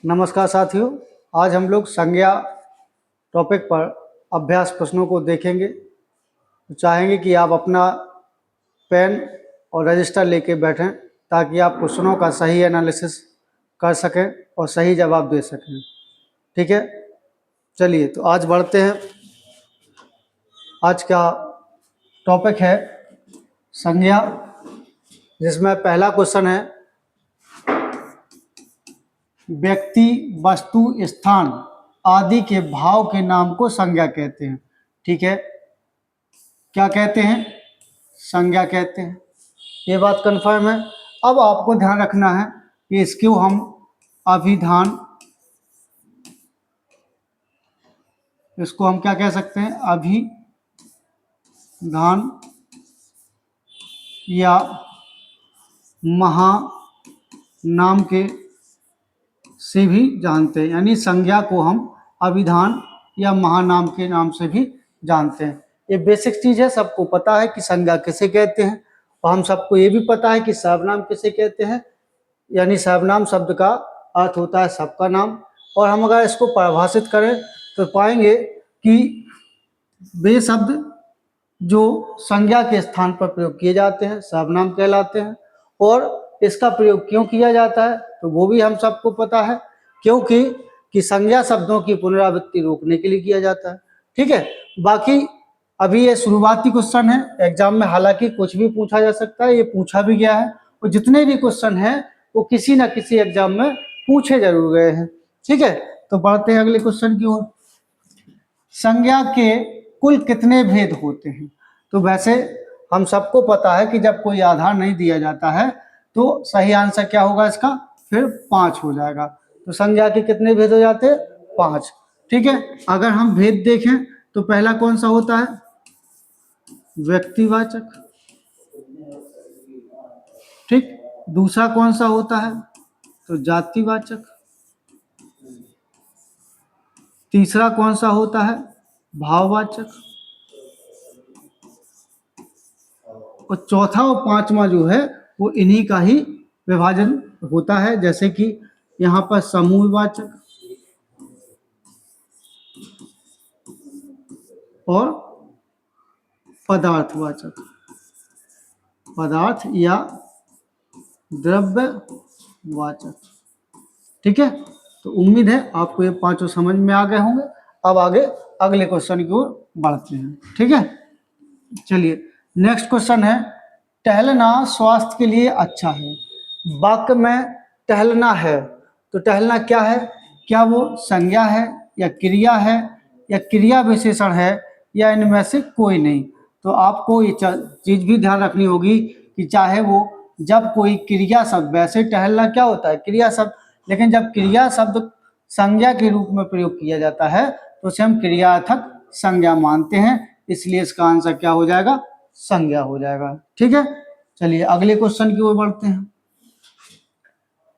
नमस्कार साथियों, आज हम लोग संज्ञा टॉपिक पर अभ्यास प्रश्नों को देखेंगे। तो चाहेंगे कि आप अपना पेन और रजिस्टर लेके बैठें ताकि आप क्वेश्चनों का सही एनालिसिस कर सकें और सही जवाब दे सकें। ठीक है, चलिए तो आज बढ़ते हैं। आज का टॉपिक है संज्ञा, जिसमें पहला क्वेश्चन है व्यक्ति, वस्तु, स्थान आदि के भाव के नाम को संज्ञा कहते हैं। ठीक है, क्या कहते हैं? संज्ञा कहते हैं। ये बात कंफर्म है। अब आपको ध्यान रखना है कि इसको हम अभिधान, इसको हम क्या कह सकते हैं? अभिधान या महानाम के से भी जानते हैं, यानी संज्ञा को हम अभिधान या महानाम के नाम से भी जानते हैं। ये बेसिक चीज है, सबको पता है कि संज्ञा किसे कहते हैं, और हम सबको ये भी पता है कि सर्वनाम किसे कहते हैं। यानी सर्वनाम शब्द का अर्थ होता है सबका नाम। और हम अगर इसको परिभाषित करें तो पाएंगे कि वे शब्द जो संज्ञा के स्थान पर प्रयोग किए जाते हैं सर्वनाम कहलाते हैं। और इसका प्रयोग क्यों किया जाता है तो वो भी हम सबको पता है, क्योंकि संज्ञा शब्दों की पुनरावृत्ति रोकने के लिए किया जाता है। ठीक है, बाकी अभी ये शुरुआती क्वेश्चन है एग्जाम में, हालांकि कुछ भी पूछा जा सकता है, ये पूछा भी गया है, और जितने भी क्वेश्चन हैं वो किसी ना किसी एग्जाम में पूछे जरूर गए हैं। ठीक है, तो बढ़ते हैं अगले क्वेश्चन की ओर। संज्ञा के कुल कितने भेद होते हैं? तो वैसे हम सबको पता है कि जब कोई आधार नहीं दिया जाता है तो सही आंसर क्या होगा इसका? फिर 5 हो जाएगा। तो संज्ञा के कितने भेद हो जाते हैं? 5। ठीक है, अगर हम भेद देखें तो पहला कौन सा होता है? व्यक्तिवाचक। ठीक, दूसरा कौन सा होता है? तो जातिवाचक। तीसरा कौन सा होता है? भाववाचक। और चौथा और पांचवा जो है वो इन्हीं का ही विभाजन होता है, जैसे कि यहाँ पर समूहवाचक और पदार्थवाचक, पदार्थ या द्रव्यवाचक। ठीक है, तो उम्मीद है आपको ये पांचों समझ में आ गए होंगे। अब आगे अगले क्वेश्चन की ओर बढ़ते हैं। ठीक है, चलिए नेक्स्ट क्वेश्चन है, टहलना स्वास्थ्य के लिए अच्छा है। वाक्य में टहलना है तो टहलना क्या है? क्या वो संज्ञा है या क्रिया है या क्रिया विशेषण है या इनमें से कोई नहीं? तो आपको ये चीज भी ध्यान रखनी होगी कि चाहे वो जब कोई क्रिया शब्द, वैसे टहलना क्या होता है? क्रिया शब्द, लेकिन जब क्रिया शब्द संज्ञा के रूप में प्रयोग किया जाता है तो उसे हम क्रियार्थक संज्ञा मानते हैं, इसलिए इसका आंसर क्या हो जाएगा? संज्ञा हो जाएगा। ठीक है, चलिए अगले क्वेश्चन की ओर बढ़ते हैं।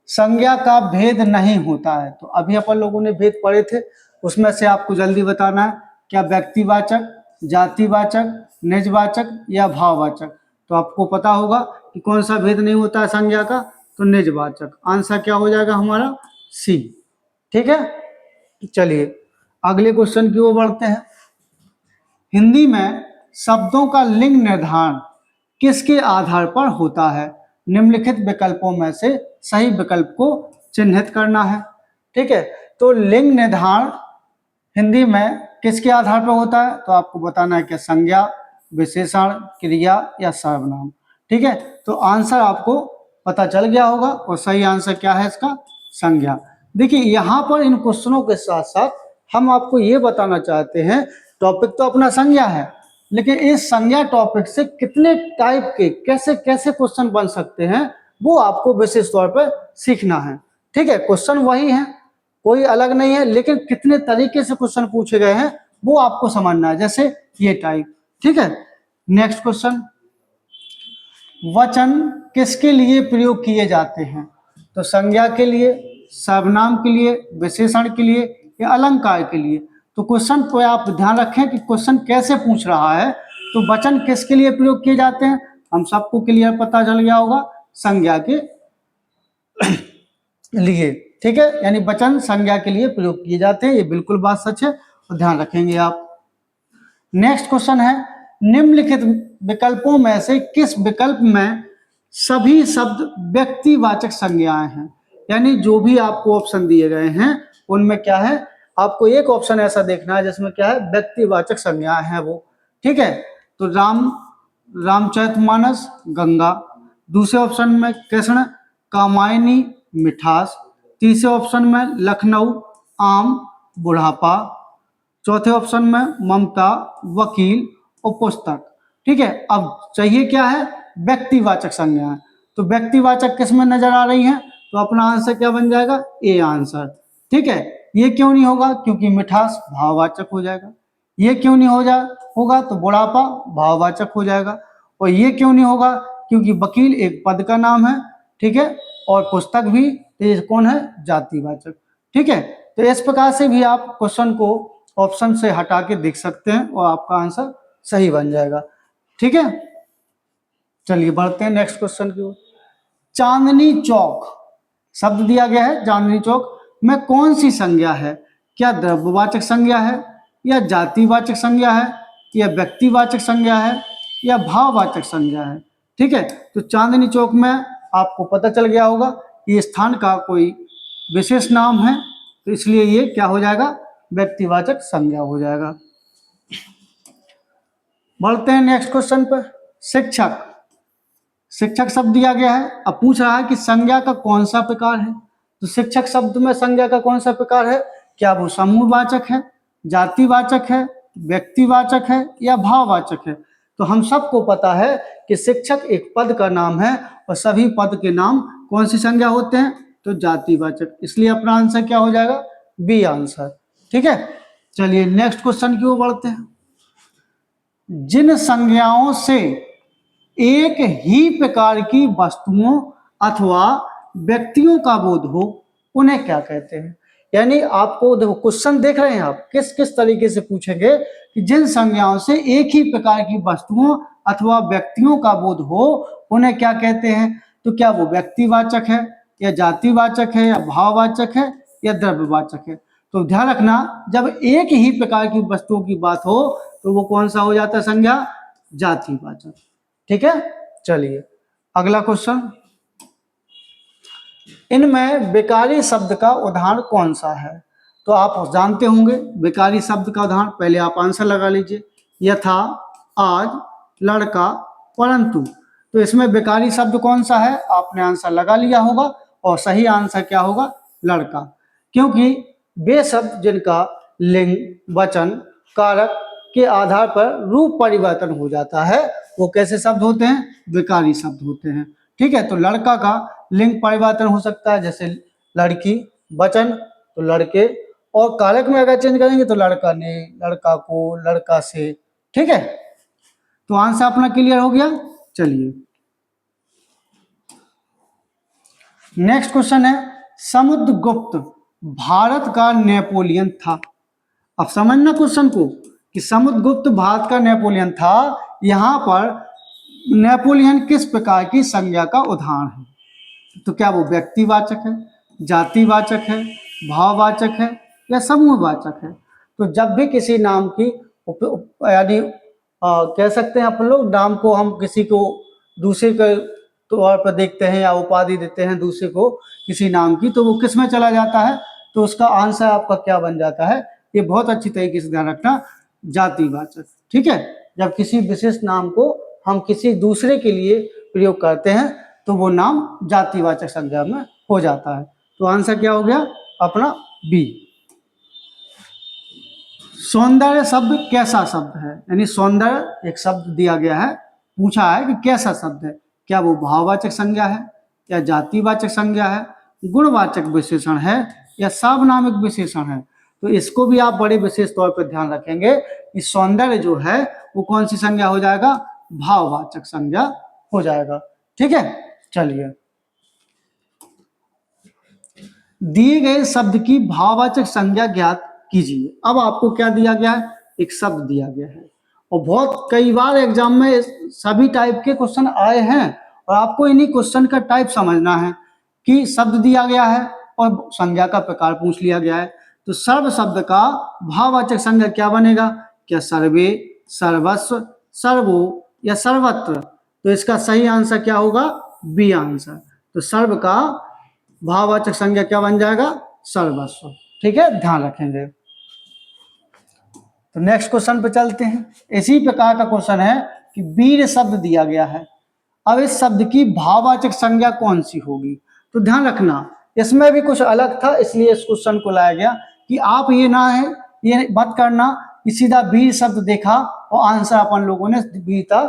संज्ञा का भेद नहीं होता है। तो अभी अपन लोगों ने भेद पढ़े थे, उसमें से आपको जल्दी बताना है, क्या व्यक्तिवाचक, जातिवाचक, निजवाचक या भाववाचक? तो आपको पता होगा कि कौन सा भेद नहीं होता है संज्ञा का? तो निजवाचक। आंसर क्या हो जाएगा हमारा? सी। ठीक है, चलिए अगले क्वेश्चन की ओर बढ़ते हैं। हिंदी में शब्दों का लिंग निर्धारण किसके आधार पर होता है? निम्नलिखित विकल्पों में से सही विकल्प को चिन्हित करना है। ठीक है, तो लिंग निर्धारण हिंदी में किसके आधार पर होता है? तो आपको बताना है कि संज्ञा, विशेषण, क्रिया या सर्वनाम। ठीक है, तो आंसर आपको पता चल गया होगा, और सही आंसर क्या है इसका? संज्ञा। देखिए यहाँ पर इन क्वेश्चनों के साथ साथ हम आपको ये बताना चाहते हैं, टॉपिक तो अपना संज्ञा है, लेकिन इस संज्ञा टॉपिक से कितने टाइप के कैसे कैसे क्वेश्चन बन सकते हैं वो आपको विशेष तौर पर सीखना है। ठीक है, क्वेश्चन वही है, कोई अलग नहीं है, लेकिन कितने तरीके से क्वेश्चन पूछे गए हैं वो आपको समझना है, जैसे ये टाइप। ठीक है, नेक्स्ट क्वेश्चन, वचन किसके लिए प्रयोग किए जाते हैं? तो संज्ञा के लिए, सर्वनाम के लिए, विशेषण के लिए या अलंकार के लिए? तो क्वेश्चन को आप ध्यान रखें कि क्वेश्चन कैसे पूछ रहा है। तो वचन किसके लिए प्रयोग किए जाते हैं? हम सबको क्लियर पता चल गया होगा, संज्ञा के लिए। ठीक है, यानी वचन संज्ञा के लिए प्रयोग किए जाते हैं, ये बिल्कुल बात सच है और ध्यान रखेंगे आप। नेक्स्ट क्वेश्चन है, निम्नलिखित विकल्पों में से किस विकल्प में सभी शब्द व्यक्तिवाचक संज्ञाएं हैं? यानी जो भी आपको ऑप्शन दिए गए हैं उनमें क्या है, आपको एक ऑप्शन ऐसा देखना है जिसमें क्या है, व्यक्तिवाचक संज्ञाएं हैं वो। ठीक है, तो रामचरितमानस गंगा, दूसरे ऑप्शन में कृष्ण, कामायनी मिठास, तीसरे ऑप्शन में लखनऊ आम बुढ़ापा, चौथे ऑप्शन में ममता वकील और पुस्तक। ठीक है, अब चाहिए क्या है, व्यक्तिवाचक संज्ञाएं। तो व्यक्तिवाचक किस में नजर आ रही है, तो अपना आंसर क्या बन जाएगा, ए आंसर। ठीक है, ये क्यों नहीं होगा, क्योंकि मिठास भाववाचक हो जाएगा। ये क्यों नहीं होगा, तो बुढ़ापा भाववाचक हो जाएगा। और ये क्यों नहीं होगा, क्योंकि वकील एक पद का नाम है। ठीक है, और पुस्तक भी, तो ये कौन है, जातिवाचक। ठीक है, तो इस प्रकार से भी आप क्वेश्चन को ऑप्शन से हटा के देख सकते हैं और आपका आंसर सही बन जाएगा। ठीक है, चलिए बढ़ते हैं नेक्स्ट क्वेश्चन की ओर। चांदनी चौक शब्द दिया गया है, चांदनी चौक में कौन सी संज्ञा है? क्या द्रव्यवाचक संज्ञा है, या जातिवाचक संज्ञा है, या व्यक्तिवाचक संज्ञा है, या भाववाचक संज्ञा है? ठीक है, तो चांदनी चौक में आपको पता चल गया होगा ये स्थान का कोई विशेष नाम है, तो इसलिए ये क्या हो जाएगा, व्यक्तिवाचक संज्ञा हो जाएगा। बढ़ते हैं नेक्स्ट क्वेश्चन पर। शिक्षक, शिक्षक शब्द दिया गया है, अब पूछ रहा है कि संज्ञा का कौन सा प्रकार है। तो शिक्षक शब्द में संज्ञा का कौन सा प्रकार है, क्या वो समूहवाचक है, जातिवाचक है, व्यक्तिवाचक है, या भाववाचक है? तो हम सबको पता है कि शिक्षक एक पद का नाम है और सभी पद के नाम कौन सी संज्ञा होते हैं, तो जातिवाचक। इसलिए अपना आंसर क्या हो जाएगा, बी आंसर। ठीक है, चलिए नेक्स्ट क्वेश्चन की ओर बढ़ते हैं। जिन संज्ञाओं से एक ही प्रकार की वस्तुओं अथवा व्यक्तियों का बोध हो उन्हें क्या कहते हैं? यानी आपको देखो क्वेश्चन देख रहे हैं आप, किस किस तरीके से पूछेंगे कि जिन संज्ञाओं से एक ही प्रकार की वस्तुओं अथवा व्यक्तियों का बोध हो उन्हें क्या कहते हैं? तो क्या वो व्यक्तिवाचक है, या जातिवाचक है, या भाववाचक है, या द्रव्यवाचक है? तो ध्यान रखना, जब एक ही प्रकार की वस्तुओं की बात हो तो वो कौन सा हो जाता है संज्ञा, जातिवाचक। ठीक है, चलिए अगला क्वेश्चन। इनमें विकारी शब्द का उदाहरण कौन सा है? तो आप जानते होंगे विकारी शब्द का उदाहरण, पहले आप आंसर लगा लीजिए। यथा, आज, लड़का, परंतु। तो इसमें विकारी शब्द कौन सा है, आपने आंसर लगा लिया होगा और सही आंसर क्या होगा, लड़का। क्योंकि वे शब्द जिनका लिंग, वचन, कारक के आधार पर रूप परिवर्तन हो जाता है वो कैसे शब्द होते हैं, विकारी शब्द होते हैं। ठीक है, तो लड़का का लिंग परिवर्तन हो सकता है, जैसे लड़की, वचन तो लड़के, और कारक में अगर चेंज करेंगे तो लड़का ने, लड़का को, लड़का से। ठीक है, तो आंसर अपना क्लियर हो गया। चलिए नेक्स्ट क्वेश्चन है, समुद्रगुप्त भारत का नेपोलियन था। अब समझना क्वेश्चन को कि समुद्रगुप्त भारत का नेपोलियन था, यहां पर नेपोलियन किस प्रकार की संज्ञा का उदाहरण है? तो क्या वो व्यक्तिवाचक है, जातिवाचक है, भाववाचक है, या समूहवाचक है? तो जब भी किसी नाम की यानी कह सकते हैं अपन लोग, नाम को हम किसी को दूसरे के तौर पर देखते हैं या उपाधि देते हैं दूसरे को किसी नाम की, तो वो किस में चला जाता है, तो उसका आंसर आपका क्या बन जाता है, ये बहुत अच्छी तरीके से ध्यान रखना, जातिवाचक। ठीक है, जब किसी विशेष नाम को हम किसी दूसरे के लिए प्रयोग करते हैं तो वो नाम जातिवाचक संज्ञा में हो जाता है। तो आंसर क्या हो गया अपना, बी। सौंदर्य शब्द कैसा शब्द है? यानी सौंदर्य एक शब्द दिया गया है, पूछा है कि कैसा शब्द है, क्या वो भाववाचक संज्ञा है, या जातिवाचक संज्ञा है, गुणवाचक विशेषण है, या सार्वनामिक विशेषण है? तो इसको भी आप बड़े विशेष तौर पर ध्यान रखेंगे कि सौंदर्य जो है वो कौन सी संज्ञा हो जाएगा, भाववाचक संज्ञा हो जाएगा। ठीक है, चलिए दिए गए शब्द की भाववाचक संज्ञा ज्ञात कीजिए। अब आपको क्या दिया गया है, एक शब्द दिया गया है, और बहुत कई बार एग्जाम में सभी टाइप के क्वेश्चन आए हैं और आपको इन्हीं क्वेश्चन का टाइप समझना है कि शब्द दिया गया है, और संज्ञा का प्रकार पूछ लिया गया है। तो सर्व शब्द का भाववाचक संज्ञा क्या बनेगा? क्या सर्वे, सर्वस्व, सर्वो या सर्वत्र? तो इसका सही आंसर क्या होगा? B answer. तो सर्व का भाववाचक संज्ञा क्या बन जाएगा? सर्वस्व। ठीक है, ध्यान रखेंगे। तो नेक्स्ट क्वेश्चन पे चलते हैं। इसी प्रकार का क्वेश्चन है कि वीर शब्द दिया गया है, अब इस शब्द की भाववाचक संज्ञा कौन सी होगी? तो ध्यान रखना, इसमें भी कुछ अलग था, इसलिए इस क्वेश्चन को लाया गया कि आप ये ना है, ये मत करना कि सीधा वीर शब्द देखा और आंसर अपन लोगों ने वीरता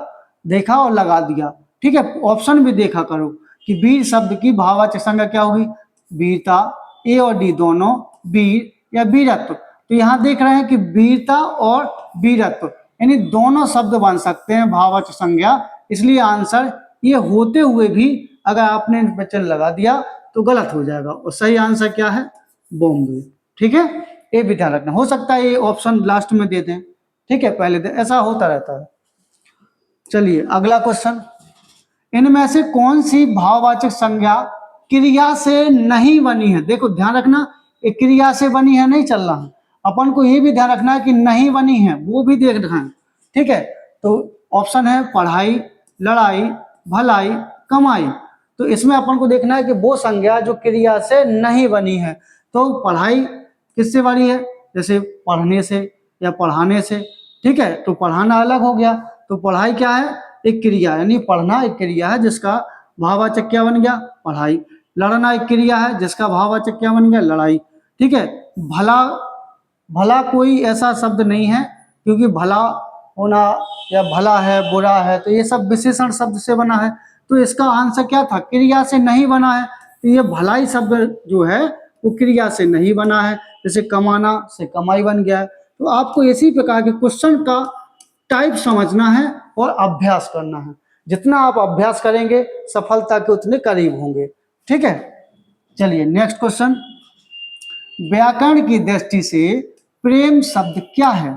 देखा और लगा दिया। ठीक है, ऑप्शन भी देखा करो कि वीर शब्द की भाववाचक संज्ञा क्या होगी? वीरता, ए और डी दोनों, वीर या वीरत्व। तो यहाँ देख रहे हैं कि वीरता और वीरत्व यानी दोनों शब्द बन सकते हैं भाववाचक संज्ञा, इसलिए आंसर ये होते हुए भी अगर आपने वचन लगा दिया तो गलत हो जाएगा और सही आंसर क्या है? बॉम्बे। ठीक है, ये भी ध्यान रखना। हो सकता है ये ऑप्शन लास्ट में दे दें, ठीक है, पहले दे, ऐसा होता रहता है। चलिए अगला क्वेश्चन, इनमें से कौन सी भाववाचक संज्ञा क्रिया से नहीं बनी है? देखो ध्यान रखना, एक क्रिया से बनी है नहीं चल रहा है, अपन को ये भी ध्यान रखना है कि नहीं बनी है वो भी देख रहे हैं। ठीक है, तो ऑप्शन है पढ़ाई, लड़ाई, भलाई, कमाई। तो इसमें अपन को देखना है कि वो संज्ञा जो क्रिया से नहीं बनी है। तो पढ़ाई किससे बनी है? जैसे पढ़ने से या पढ़ाने से। ठीक है, तो पढ़ाना अलग हो गया, तो पढ़ाई क्या है? एक क्रिया, यानी पढ़ना एक क्रिया है जिसका भाववाचक क्या बन गया? पढ़ाई। लड़ना एक क्रिया है जिसका भाववाचक क्या बन गया? लड़ाई। ठीक है, भला, भला कोई ऐसा शब्द नहीं है, क्योंकि भला होना या भला है, बुरा है, तो ये सब विशेषण शब्द से बना है। तो इसका आंसर क्या था? क्रिया से नहीं बना है। तो ये भलाई शब्द जो है वो क्रिया से नहीं बना है, जैसे कमाना से कमाई बन गया है। तो आपको इसी प्रकार के क्वेश्चन का टाइप समझना है और अभ्यास करना है। जितना आप अभ्यास करेंगे सफलता के उतने करीब होंगे। ठीक है, चलिए नेक्स्ट क्वेश्चन, व्याकरण की दृष्टि से प्रेम शब्द क्या है?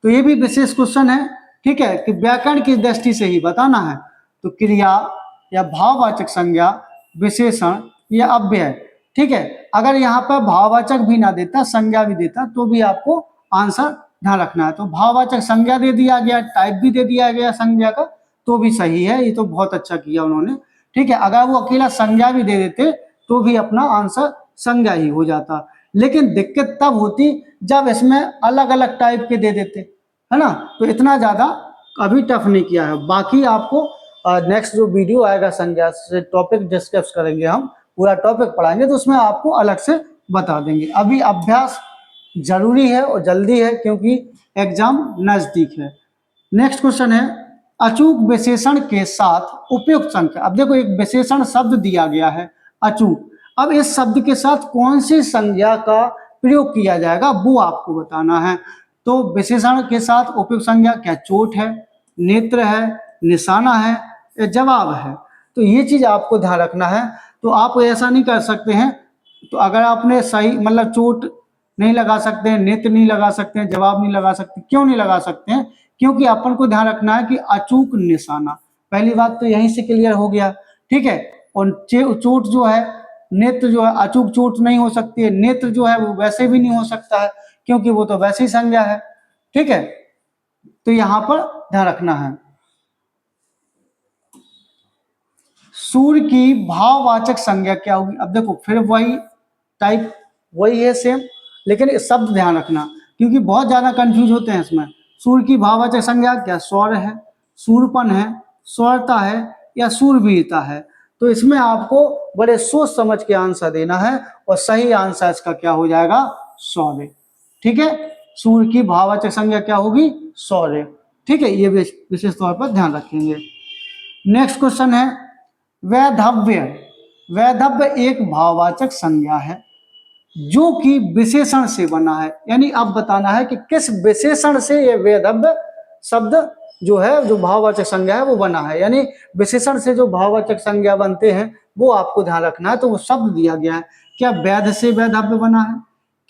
तो ये भी विशेष क्वेश्चन है। ठीक है, कि व्याकरण की दृष्टि से ही बताना है। तो क्रिया या भाववाचक संज्ञा, विशेषण या अव्यय। ठीक है, अगर यहाँ पर भाववाचक भी ना देता, संज्ञा भी देता, तो भी आपको आंसर ध्यान रखना है। तो भाववाचक संज्ञा दे दिया गया, टाइप भी दे दिया गया संज्ञा का, तो भी सही है, ये तो बहुत अच्छा किया उन्होंने। ठीक है, अगर वो अकेला संज्ञा भी दे देते तो भी अपना आंसर संज्ञा ही हो जाता। लेकिन दिक्कत तब होती जब इसमें अलग अलग टाइप के दे देते, है ना। तो इतना ज़्यादा अभी टफ नहीं किया है। बाकी आपको नेक्स्ट जो वीडियो आएगा संज्ञा से टॉपिक डिस्कस करेंगे, हम पूरा टॉपिक पढ़ाएंगे, तो उसमें आपको अलग से बता देंगे। अभी अभ्यास जरूरी है और जल्दी है क्योंकि एग्जाम नज़दीक है। नेक्स्ट क्वेश्चन है, अचूक विशेषण के साथ उपयुक्त संख्या। अब देखो, एक विशेषण शब्द दिया गया है अचूक, अब इस शब्द के साथ कौन सी संज्ञा का प्रयोग किया जाएगा वो आपको बताना है। तो विशेषण के साथ उपयुक्त संज्ञा क्या? चोट है, नेत्र है, निशाना है या जवाब है। तो ये चीज आपको ध्यान रखना है। तो आप ऐसा नहीं कर सकते हैं, तो अगर आपने सही मतलब चोट नहीं लगा सकते हैं, नेत्र नहीं लगा सकते हैं, जवाब नहीं लगा सकते, क्यों नहीं लगा सकते हैं? क्योंकि अपन को ध्यान रखना है कि अचूक निशाना, पहली बात तो यहीं से क्लियर हो गया। ठीक है, और चोट जो है, नेत्र जो है, अचूक चोट नहीं हो सकती है, नेत्र जो है वो वैसे भी नहीं हो सकता है क्योंकि वो तो वैसे ही संज्ञा है। ठीक है, तो यहां पर ध्यान रखना है। सूर्य की भाववाचक संज्ञा क्या होगी? अब देखो फिर वही टाइप, वही है सेम, लेकिन इस शब्द ध्यान रखना क्योंकि बहुत ज्यादा कंफ्यूज होते हैं इसमें। सूर्य की भाववाचक संज्ञा क्या? शौर्य है, सूरपन है, शौर्यता है या सूरवीरता है। तो इसमें आपको बड़े सोच समझ के आंसर देना है और सही आंसर इसका क्या हो जाएगा? शौर्य। ठीक है, सूर्य की भाववाचक संज्ञा क्या होगी? शौर्य। ठीक है, ये विशेष तौर पर ध्यान रखेंगे। नेक्स्ट क्वेश्चन है, वैधव्य। वैधव्य एक भाववाचक संज्ञा है जो कि विशेषण से बना है, यानी अब बताना है कि किस विशेषण से ये वैधव्य शब्द जो है, जो भाववाचक संज्ञा है वो बना है। यानी विशेषण से जो भाववाचक संज्ञा बनते हैं वो आपको ध्यान रखना है। तो वो शब्द दिया गया है, क्या वैध से वैधव्य बना है,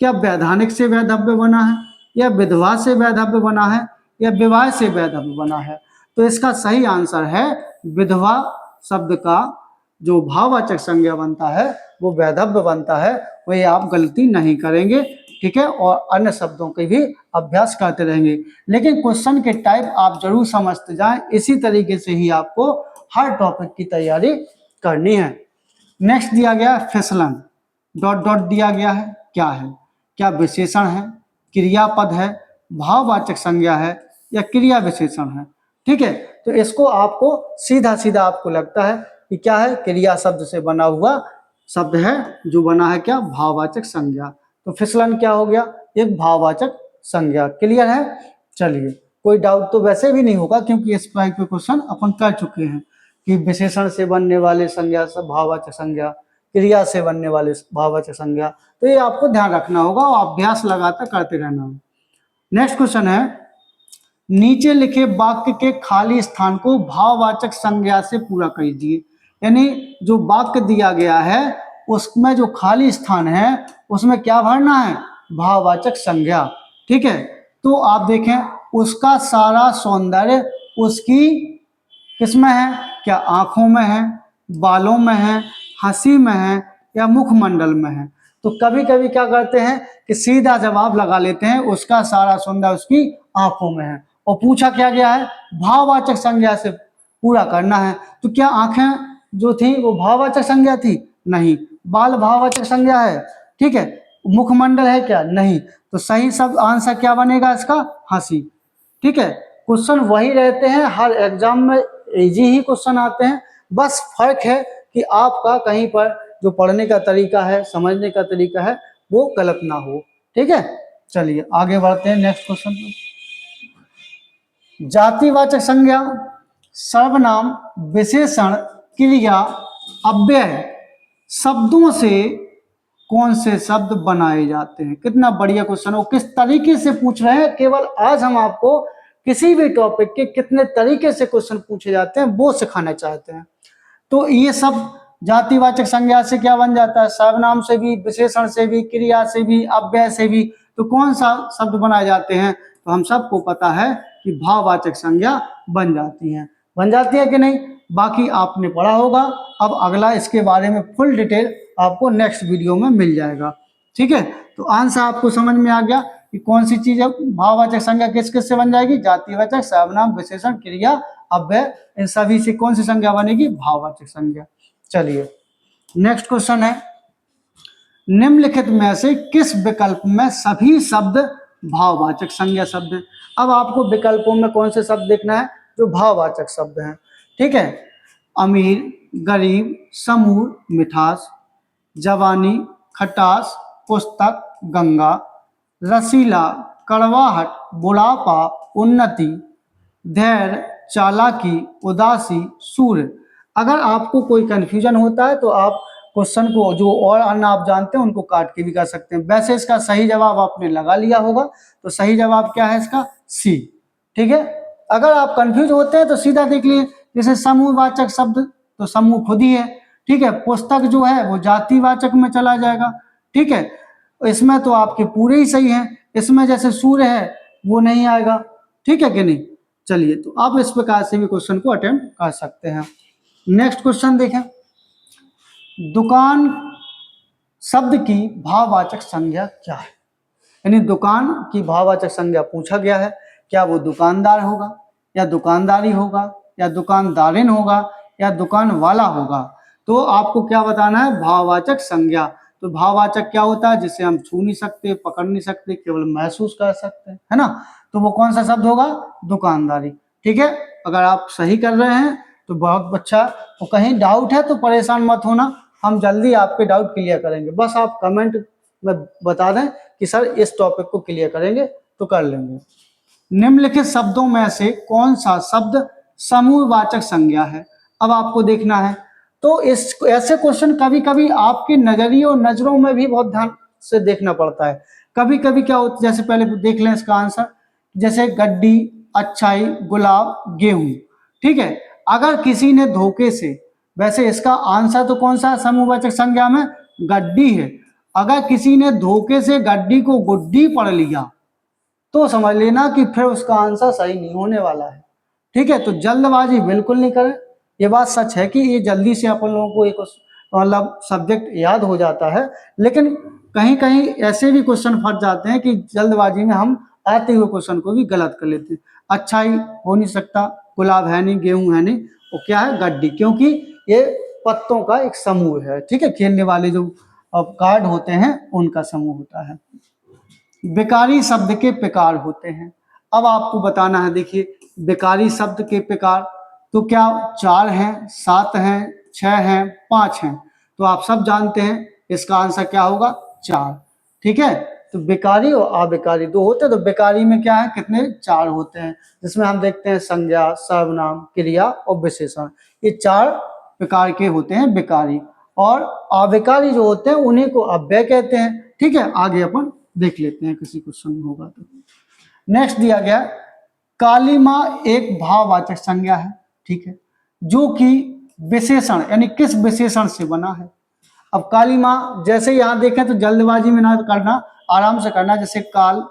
क्या वैधानिक से वैधव्य बना है, या विधवा से वैधव्य बना है, या विवाह से वैधव्य बना है। तो इसका सही आंसर है विधवा शब्द का जो भाववाचक संज्ञा बनता है वो वैधव्य बनता है, वही आप गलती नहीं करेंगे, ठीक है। और अन्य शब्दों के भी अभ्यास करते रहेंगे, लेकिन क्वेश्चन के टाइप आप जरूर समझते जाएं। इसी तरीके से ही आपको हर टॉपिक की तैयारी करनी है। नेक्स्ट दिया गया है फिसलन, डॉट डॉट दिया गया है, क्या है, क्या विशेषण है, क्रियापद है, भाववाचक संज्ञा है या क्रिया विशेषण है, ठीक है। तो इसको आपको सीधा सीधा आपको लगता है कि क्या है, क्रिया शब्द से बना हुआ शब्द है जो बना है क्या, भाववाचक संज्ञा। तो फिसलन क्या हो गया, एक भाववाचक संज्ञा। क्लियर है। चलिए, कोई डाउट तो वैसे भी नहीं होगा क्योंकि इस टाइप के क्वेश्चन अपन कर चुके हैं कि विशेषण से बनने वाले संज्ञा सब भाववाचक संज्ञा, क्रिया से बनने वाले भाववाचक संज्ञा। तो ये आपको ध्यान रखना होगा और अभ्यास लगातार करते रहना होगा। नेक्स्ट क्वेश्चन है, नीचे लिखे वाक्य के खाली स्थान को भाववाचक संज्ञा से पूरा कीजिए। यानी जो वाक्य दिया गया है उसमें जो खाली स्थान है उसमें क्या भरना है, भाववाचक संज्ञा, ठीक है। तो आप देखें, उसका सारा सौंदर्य उसकी किसमें है, क्या आंखों में है, बालों में है, हंसी में है या मुखमंडल में है। तो कभी कभी क्या करते हैं कि सीधा जवाब लगा लेते हैं, उसका सारा सौंदर्य उसकी आंखों में है, और पूछा क्या गया है, भाववाचक संज्ञा से पूरा करना है। तो क्या आंखें जो थी वो भाववाचक संज्ञा थी, नहीं। बाल भाववाचक संज्ञा है, ठीक है। मुखमंडल है क्या, नहीं। तो सही सब आंसर क्या बनेगा इसका, हंसी, ठीक है। क्वेश्चन वही रहते हैं, हर एग्जाम में इजी ही क्वेश्चन आते हैं, बस फर्क है कि आपका कहीं पर जो पढ़ने का तरीका है, समझने का तरीका है, वो गलत ना हो, ठीक है। चलिए आगे बढ़ते हैं नेक्स्ट क्वेश्चन पर। जातिवाचक संज्ञा, सर्वनाम, विशेषण, क्रिया, अव्यय शब्दों से कौन से शब्द बनाए जाते हैं। कितना बढ़िया क्वेश्चन हो, किस तरीके से पूछ रहे हैं। केवल आज हम आपको किसी भी टॉपिक के कितने तरीके से क्वेश्चन पूछे जाते हैं वो सिखाना चाहते हैं। तो ये सब जातिवाचक संज्ञा से क्या बन जाता है, सर्वनाम से भी, विशेषण से भी, क्रिया से भी, अव्यय से भी। तो कौन सा शब्द बनाए जाते हैं, तो हम सबको पता है कि भाववाचक संज्ञा बन जाती है। बन जाती है कि नहीं, बाकी आपने पढ़ा होगा। अब अगला इसके बारे में फुल डिटेल आपको नेक्स्ट वीडियो में मिल जाएगा, ठीक है। तो आंसर आपको समझ में आ गया कि कौन सी चीज है भाववाचक संज्ञा किस किस से बन जाएगी, जातिवाचक, सर्वनाम, विशेषण, क्रिया, अव्यय, इन सभी से कौन सी संज्ञा बनेगी, भाववाचक संज्ञा। चलिए नेक्स्ट क्वेश्चन है, निम्नलिखित में से किस विकल्प में सभी शब्द भाववाचक संज्ञा शब्द हैं। अब आपको विकल्पों में कौन से शब्द देखना है, जो भाववाचक शब्द हैं, ठीक है। अमीर, गरीब, समूह, मिठास, जवानी, खटास, पुस्तक, गंगा, रसीला, कड़वाहट, बुढ़ापा, उन्नति, धैर्य, चालाकी, उदासी, सूर्य। अगर आपको कोई कंफ्यूजन होता है तो आप क्वेश्चन को जो और अन्य आप जानते हैं उनको काट के भी कर सकते हैं। वैसे इसका सही जवाब आपने लगा लिया होगा, तो सही जवाब क्या है इसका, सी, ठीक है। अगर आप कंफ्यूज होते हैं तो सीधा देख लिए, जैसे समूहवाचक शब्द तो समूह खुद ही है, ठीक है। पुस्तक जो है वो जातिवाचक में चला जाएगा, ठीक है। इसमें तो आपके पूरे ही सही हैं, इसमें जैसे सूर्य है वो नहीं आएगा, ठीक है कि नहीं। चलिए, तो आप इस प्रकार से भी क्वेश्चन को अटेम्प्ट कर सकते हैं। नेक्स्ट क्वेश्चन देखें, दुकान शब्द की भाववाचक संज्ञा क्या है। यानी दुकान की भाववाचक संज्ञा पूछा गया है, क्या वो दुकानदार होगा या दुकानदारी होगा या दुकानदारिन होगा या दुकान वाला होगा। तो आपको क्या बताना है, भाववाचक संज्ञा। तो भाववाचक क्या होता है, जिसे हम छू नहीं सकते, पकड़ नहीं सकते, केवल महसूस कर सकते हैं, है ना। तो वो कौन सा शब्द होगा, दुकानदारी, ठीक है। अगर आप सही कर रहे हैं तो बहुत अच्छा। तो कहीं डाउट है तो परेशान मत होना, हम जल्दी आपके डाउट क्लियर करेंगे। बस आप कमेंट में बता दें कि सर इस टॉपिक को क्लियर करेंगे तो कर लेंगे। निम्नलिखित शब्दों में से कौन सा शब्द समूहवाचक संज्ञा है। अब आपको देखना है, तो इस ऐसे क्वेश्चन कभी कभी आपके नजरिए और नजरों में भी बहुत ध्यान से देखना पड़ता है। कभी कभी क्या होता है, जैसे पहले देख लें इसका आंसर, जैसे गड्डी, अच्छाई, गुलाब, गेहूं, ठीक है। अगर किसी ने धोखे से, वैसे इसका आंसर तो कौन सा समूहवाचक संज्ञा में, गड्डी है। अगर किसी ने धोखे से गड्डी को गुड्डी पढ़ लिया तो समझ लेना कि फिर उसका आंसर सही नहीं होने वाला है, ठीक है। तो जल्दबाजी बिल्कुल नहीं करें, ये बात सच है कि ये जल्दी से अपन लोगों को एक मतलब सब्जेक्ट याद हो जाता है, लेकिन कहीं कहीं ऐसे भी क्वेश्चन फंस जाते हैं कि जल्दबाजी में हम आते हुए क्वेश्चन को भी गलत कर लेते हैं। अच्छा ही हो नहीं सकता, गुलाब है नहीं, गेहूं है नहीं, वो क्या है, गड्डी, क्योंकि ये पत्तों का एक समूह है। ठीक है, खेलने वाले जो कार्ड होते हैं उनका समूह होता है। बेकारी शब्द के प्रकार होते हैं। अब आपको बताना है, देखिए बेकारी शब्द के प्रकार तो क्या 4 हैं, 7 हैं, 6 हैं, 5 हैं। तो आप सब जानते हैं इसका आंसर क्या होगा, 4। ठीक है, तो बेकारी और अबेकारी दो होते हैं, तो बेकारी में क्या है, कितने, 4 होते हैं, जिसमें हम देखते हैं संज्ञा, सर्वनाम, क्रिया और विशेषण। ये 4 प्रकार के होते हैं बेकारी, और अबेकारी जो होते हैं उन्हीं को अव्यय कहते हैं। ठीक है, आगे अपन देख लेते हैं, किसी क्वेश्चन में होगा तो। नेक्स्ट दिया गया, काली माँ एक भाववाचक संज्ञा है। ठीक है, जो कि विशेषण यानी किस विशेषण से बना है। अब काली माँ जैसे यहां देखें तो जल्दबाजी में ना करना, आराम से करना, जैसे काल,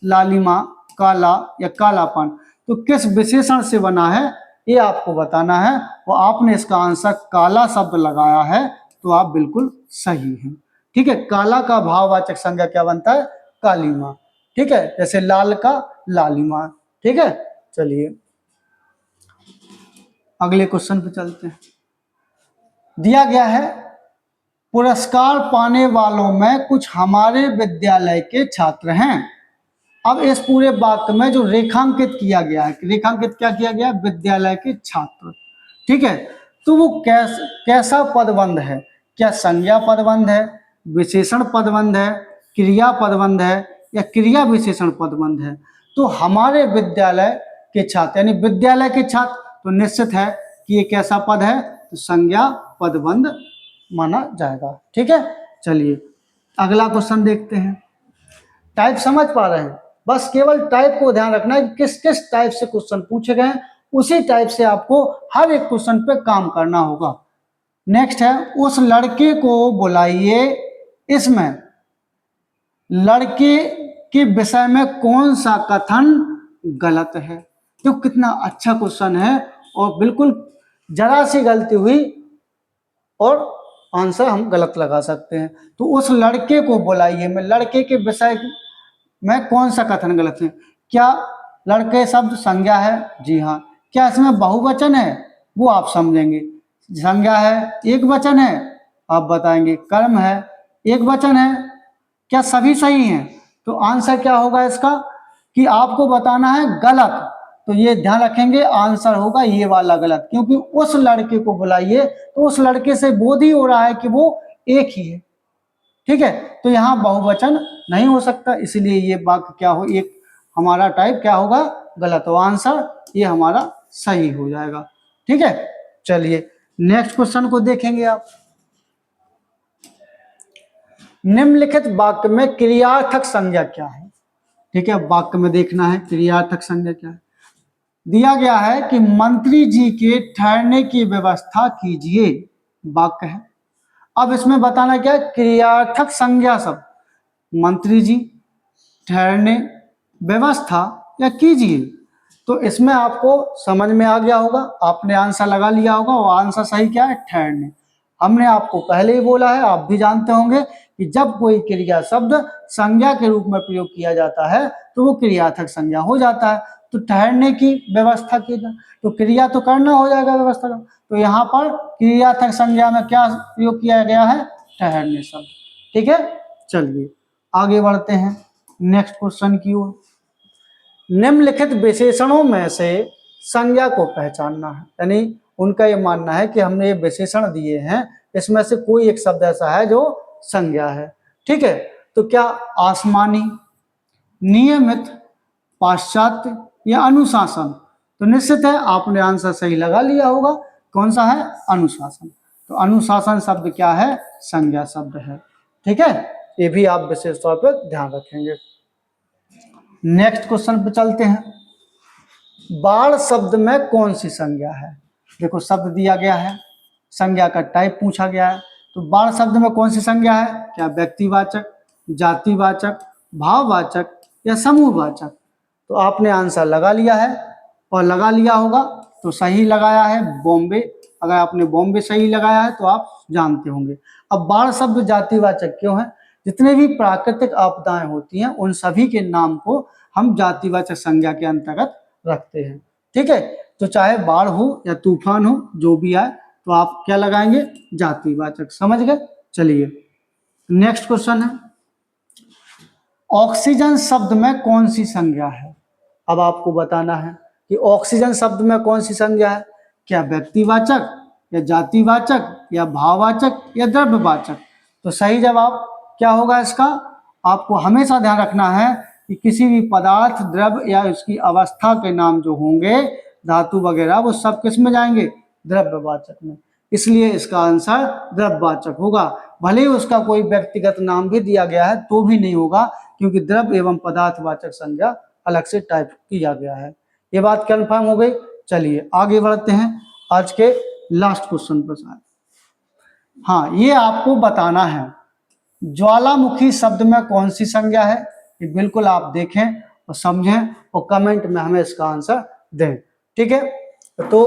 लालिमा, काला या कालापन, तो किस विशेषण से बना है ये आपको बताना है। और आपने इसका आंसर काला शब्द लगाया है तो आप बिल्कुल सही हैं। ठीक है, काला का भाववाचक संज्ञा क्या बनता है, काली माँ। ठीक है, जैसे लाल का लालिमा। ठीक है, चलिए अगले क्वेश्चन पे चलते हैं। दिया गया है, पुरस्कार पाने वालों में कुछ हमारे विद्यालय के छात्र हैं। अब इस पूरे वाक्य में जो रेखांकित किया गया है, रेखांकित क्या किया गया, विद्यालय के छात्र। ठीक है, तो वो कैसा पदबंध है, क्या संज्ञा पदबंध है, विशेषण पदबंध है, क्रिया पदबंध है या क्रिया विशेषण पदबंध है। तो हमारे विद्यालय के छात्र यानी विद्यालय के छात्र, तो निश्चित है कि ये कैसा पद है, तो संज्ञा पदबंध माना जाएगा। ठीक है, चलिए अगला क्वेश्चन देखते हैं। टाइप समझ पा रहे हैं, बस केवल टाइप को ध्यान रखना है कि किस किस टाइप से क्वेश्चन पूछे गए हैं, उसी टाइप से आपको हर एक क्वेश्चन पे काम करना होगा। नेक्स्ट है, उस लड़के को बुलाइए, इसमें लड़के के विषय में कौन सा कथन गलत है। तो कितना अच्छा क्वेश्चन है, और बिल्कुल जरा सी गलती हुई और आंसर हम गलत लगा सकते हैं। तो उस लड़के को बुलाइए में लड़के के विषय में कौन सा कथन गलत है। क्या लड़के शब्द संज्ञा है, जी हाँ। क्या इसमें बहुवचन है, वो आप समझेंगे। संज्ञा है, एक वचन है, आप बताएंगे। कर्म है, एक वचन है, क्या सभी सही हैं। तो आंसर क्या होगा इसका कि आपको बताना है गलत। तो ये ध्यान रखेंगे, आंसर होगा ये वाला गलत, क्योंकि उस लड़के को बुलाइए तो उस लड़के से बोध ही हो रहा है कि वो एक ही है। ठीक है, तो यहाँ बहुवचन नहीं हो सकता, इसलिए ये वाक्य क्या हो, एक हमारा टाइप क्या होगा, गलत हो। आंसर ये हमारा सही हो जाएगा। ठीक है, चलिए नेक्स्ट क्वेश्चन को देखेंगे आप। निम्नलिखित वाक्य में क्रियार्थक संज्ञा क्या है। ठीक है, वाक्य में देखना है क्रियार्थक संज्ञा क्या है। दिया गया है कि मंत्री जी के ठहरने की व्यवस्था कीजिए, वाक्य है। अब इसमें बताना क्या है, क्रियार्थक संज्ञा शब्द, मंत्री जी, ठहरने, व्यवस्था या कीजिए। तो इसमें आपको समझ में आ गया होगा, आपने आंसर लगा लिया होगा, और आंसर सही क्या है, ठहरने। हमने आपको पहले ही बोला है, आप भी जानते होंगे कि जब कोई क्रिया शब्द संज्ञा के रूप में प्रयोग किया जाता है तो वो क्रियार्थक संज्ञा हो जाता है। तो ठहरने की व्यवस्था की, तो क्रिया तो करना हो जाएगा व्यवस्था का। तो यहाँ पर क्रियार्थक संज्ञा में क्या प्रयोग किया गया है, ठहरने शब्द। ठीक है, चलिए आगे बढ़ते हैं नेक्स्ट क्वेश्चन की ओर। निम्नलिखित विशेषणों में से संज्ञा को पहचानना है, यानी उनका ये मानना है कि हमने ये विशेषण दिए हैं, इसमें से कोई एक शब्द ऐसा है जो संज्ञा है। ठीक है, तो क्या आसमानी, नियमित, पाश्चात्य या अनुशासन। तो निश्चित है आपने आंसर सही लगा लिया होगा, कौन सा है, अनुशासन। तो अनुशासन शब्द क्या है, संज्ञा शब्द है। ठीक है, ये भी आप विशेष तौर पर ध्यान रखेंगे। नेक्स्ट क्वेश्चन पे चलते हैं। बाढ़ शब्द में कौन सी संज्ञा है। देखो शब्द दिया गया है, संज्ञा का टाइप पूछा गया है। तो बाढ़ शब्द में कौन सी संज्ञा है, क्या व्यक्तिवाचक, जातिवाचक, भाववाचक या समूहवाचक। तो आपने आंसर लगा लिया है, और लगा लिया होगा तो सही लगाया है बॉम्बे। अगर आपने बॉम्बे सही लगाया है तो आप जानते होंगे। अब बाढ़ शब्द जातिवाचक क्यों है? जितने भी प्राकृतिक आपदाएं होती हैं उन सभी के नाम को हम जातिवाचक संज्ञा के अंतर्गत रखते हैं। ठीक है, तो चाहे बाढ़ हो या तूफान हो, जो भी आए तो आप क्या लगाएंगे? जातिवाचक। समझ गए? चलिए नेक्स्ट क्वेश्चन है, ऑक्सीजन शब्द में कौन सी संज्ञा है? अब आपको बताना है कि ऑक्सीजन शब्द में कौन सी संज्ञा है, क्या व्यक्तिवाचक या जातिवाचक या भाववाचक या द्रव्यवाचक? तो सही जवाब क्या होगा इसका? आपको हमेशा ध्यान रखना है कि किसी भी पदार्थ, द्रव्य या उसकी अवस्था के नाम जो होंगे, धातु वगैरह, वो सब किस में जाएंगे? द्रव्यवाचक में। इसलिए इसका आंसर द्रव्यवाचक होगा। भले ही उसका कोई व्यक्तिगत नाम भी दिया गया है तो भी नहीं होगा, क्योंकि द्रव्य एवं पदार्थवाचक संज्ञा अलग से टाइप किया गया है। ये बात कंफर्म हो गई। चलिए आगे बढ़ते हैं आज के लास्ट क्वेश्चन पर। हाँ, ये आपको बताना है ज्वालामुखी शब्द में कौन सी संज्ञा है। ये बिल्कुल आप देखें और समझें और कमेंट में हमें इसका आंसर दें। ठीक है, तो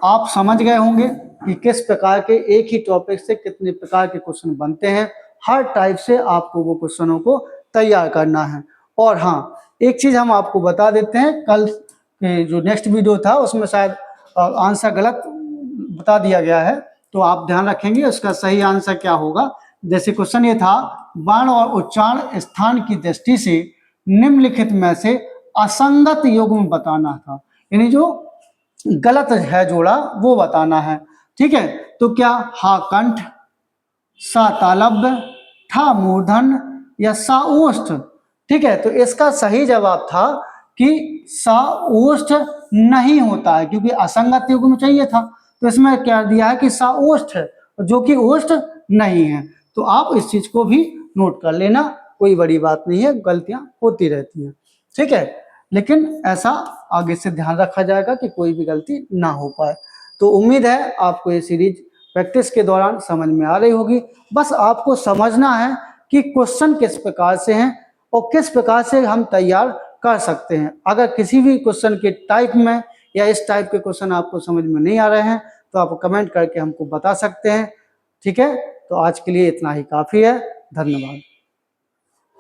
आप समझ गए होंगे कि किस प्रकार के एक ही टॉपिक से कितने प्रकार के क्वेश्चन बनते हैं। हर टाइप से आपको वो क्वेश्चनों को तैयार करना है। और हाँ, एक चीज हम आपको बता देते हैं, कल के जो नेक्स्ट वीडियो था उसमें शायद आंसर गलत बता दिया गया है, तो आप ध्यान रखेंगे उसका सही आंसर क्या होगा। जैसे क्वेश्चन ये था, वर्ण और उच्चारण स्थान की दृष्टि से निम्नलिखित में से असंगत युग्म बताना था, यानी जो गलत है जोड़ा वो बताना है। ठीक है, तो क्या हा कंठ, सा तालव्य, ठा मूर्धन या सा ओष्ठ? ठीक है, तो इसका सही जवाब था कि सा ओष्ठ नहीं होता है, क्योंकि असंगत युग्म चाहिए था। तो इसमें क्या दिया है कि सा ओष्ठ है, जो कि ओष्ठ नहीं है। तो आप इस चीज को भी नोट कर लेना, कोई बड़ी बात नहीं है, गलतियां होती रहती हैं। ठीक है, लेकिन ऐसा आगे से ध्यान रखा जाएगा कि कोई भी गलती ना हो पाए। तो उम्मीद है आपको ये सीरीज प्रैक्टिस के दौरान समझ में आ रही होगी। बस आपको समझना है कि क्वेश्चन किस प्रकार से हैं और किस प्रकार से हम तैयार कर सकते हैं। अगर किसी भी क्वेश्चन के टाइप में या इस टाइप के क्वेश्चन आपको समझ में नहीं आ रहे हैं तो आप कमेंट करके हमको बता सकते हैं। ठीक है, तो आज के लिए इतना ही काफ़ी है। धन्यवाद।